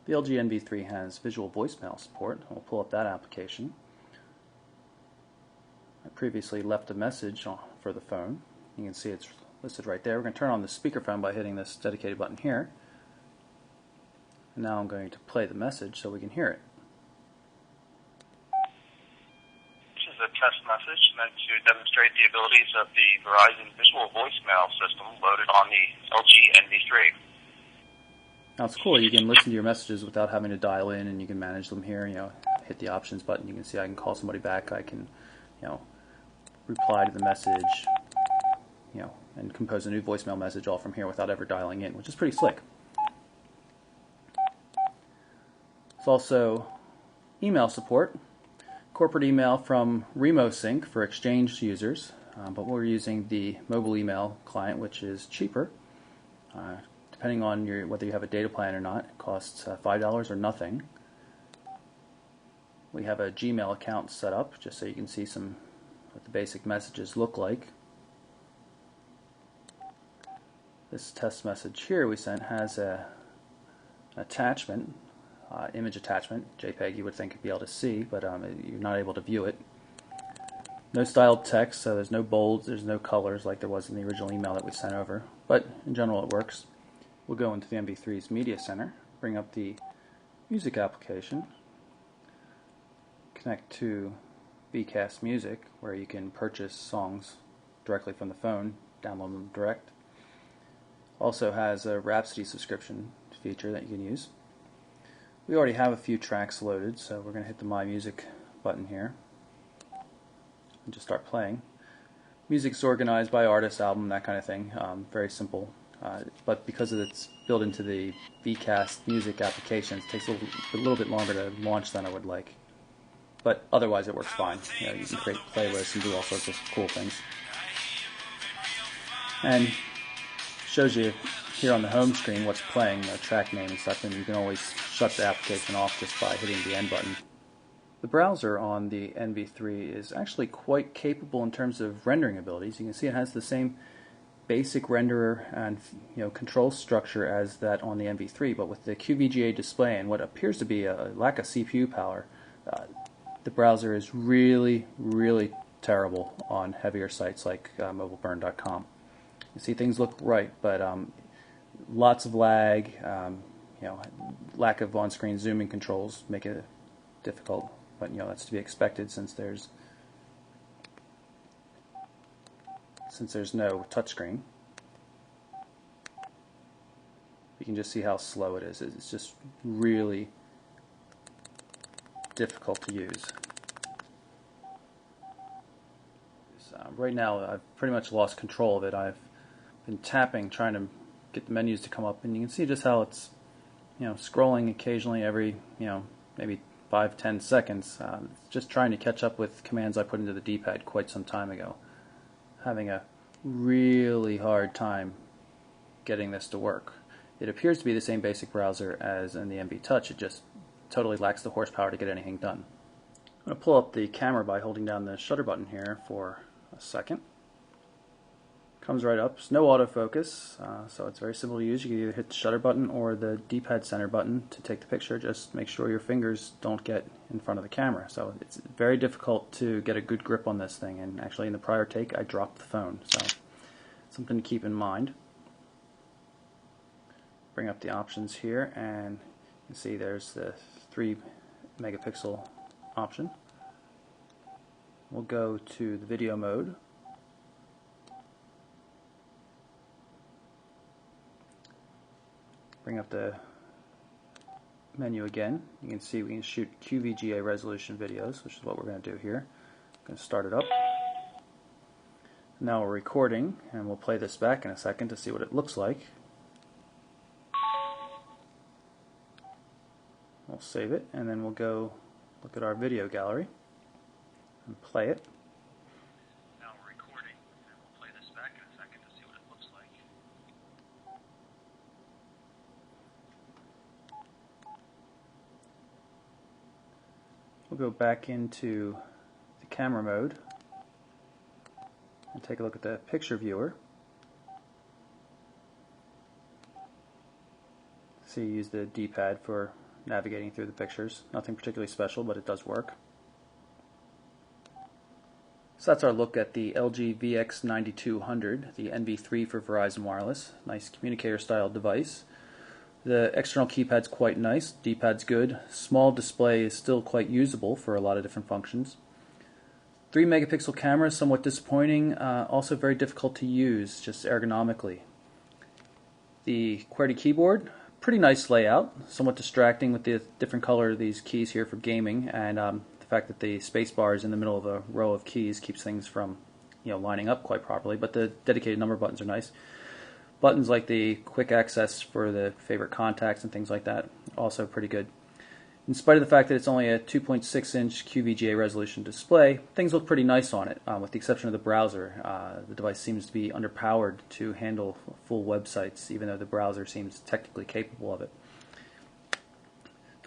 The LG enV3 has visual voicemail support. We'll pull up that application. I previously left a message for the phone. You can see it's listed right there. We're going to turn on the speakerphone by hitting this dedicated button here. And now I'm going to play the message so we can hear it. This is a test message meant to demonstrate the abilities of the Verizon visual voicemail system loaded on the LG enV3. Now it's cool, you can listen to your messages without having to dial in, and you can manage them here. Hit the options button, you can see I can call somebody back, I can reply to the message, and compose a new voicemail message all from here without ever dialing in, which is pretty slick. It's also email support, corporate email from RemoSync for Exchange users, but we're using the mobile email client, which is cheaper. Depending on whether you have a data plan or not, it costs $5 or nothing. We have a Gmail account set up just so you can see what the basic messages look like. This test message here we sent has an attachment, image attachment, JPEG you would think you'd be able to see, but you're not able to view it. No styled text, so there's no bolds, there's no colors like there was in the original email that we sent over, but in general it works. We'll go into the enV3's Media Center, bring up the music application, connect to VCast Music, where you can purchase songs directly from the phone, download them direct. Also has a Rhapsody subscription feature that you can use. We already have a few tracks loaded, so we're going to hit the My Music button here and just start playing. Music's organized by artist, album, that kind of thing. Very simple. But because it's built into the VCast Music application, it takes a little bit longer to launch than I would like. But otherwise it works fine. You can create playlists and do all sorts of cool things. And shows you here on the home screen what's playing, the track name and stuff, and you can always shut the application off just by hitting the end button. The browser on the enV3 is actually quite capable in terms of rendering abilities. You can see it has the same basic renderer and control structure as that on the enV3, but with the QVGA display and what appears to be a lack of CPU power, the browser is really, really terrible on heavier sites like mobileburn.com. You see things look right, but lots of lag, lack of on-screen zooming controls make it difficult, but that's to be expected since there's no touchscreen. You can just see how slow it is. It's just really difficult to use. Right now I've pretty much lost control of it. I've been tapping, trying to get the menus to come up, and you can see just how it's scrolling occasionally every maybe 5-10 seconds, just trying to catch up with commands I put into the D-pad quite some time ago. Having a really hard time getting this to work. It appears to be the same basic browser as in the enV Touch, it just totally lacks the horsepower to get anything done. I'm going to pull up the camera by holding down the shutter button here for a second. Comes right up. It's no autofocus, so it's very simple to use. You can either hit the shutter button or the D-pad center button to take the picture. Just make sure your fingers don't get in front of the camera. So it's very difficult to get a good grip on this thing, and actually in the prior take I dropped the phone, so something to keep in mind. Bring up the options here, and you can see there's the 3 megapixel option. We'll go to the video mode. Bring up the menu again. You can see we can shoot QVGA resolution videos, which is what we're going to do here. I'm going to start it up. Now we're recording, and we'll play this back in a second to see what it looks like. We'll save it, and then we'll go look at our video gallery and play it. Now we're recording, and we'll play this back in a second to see what it looks like. We'll go back into the camera mode and take a look at the picture viewer. See, use the D-pad for navigating through the pictures. Nothing particularly special, but it does work. So that's our look at the LG VX9200, the enV3 for Verizon Wireless. Nice communicator style device. The external keypad's quite nice, D-pad's good. Small display is still quite usable for a lot of different functions. 3 megapixel camera, somewhat disappointing, also very difficult to use, just ergonomically. The QWERTY keyboard, pretty nice layout, somewhat distracting with the different color of these keys here for gaming, and the fact that the space bar is in the middle of a row of keys keeps things from lining up quite properly, but the dedicated number buttons are nice. Buttons like the quick access for the favorite contacts and things like that, also pretty good. In spite of the fact that it's only a 2.6-inch QVGA resolution display, things look pretty nice on it, with the exception of the browser. The device seems to be underpowered to handle full websites, even though the browser seems technically capable of it.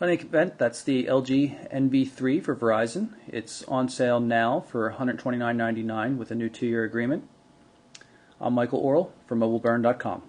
In any event, that's the LG enV3 for Verizon. It's on sale now for $129.99 with a new 2-year agreement. I'm Michael Orrell from MobileBurn.com.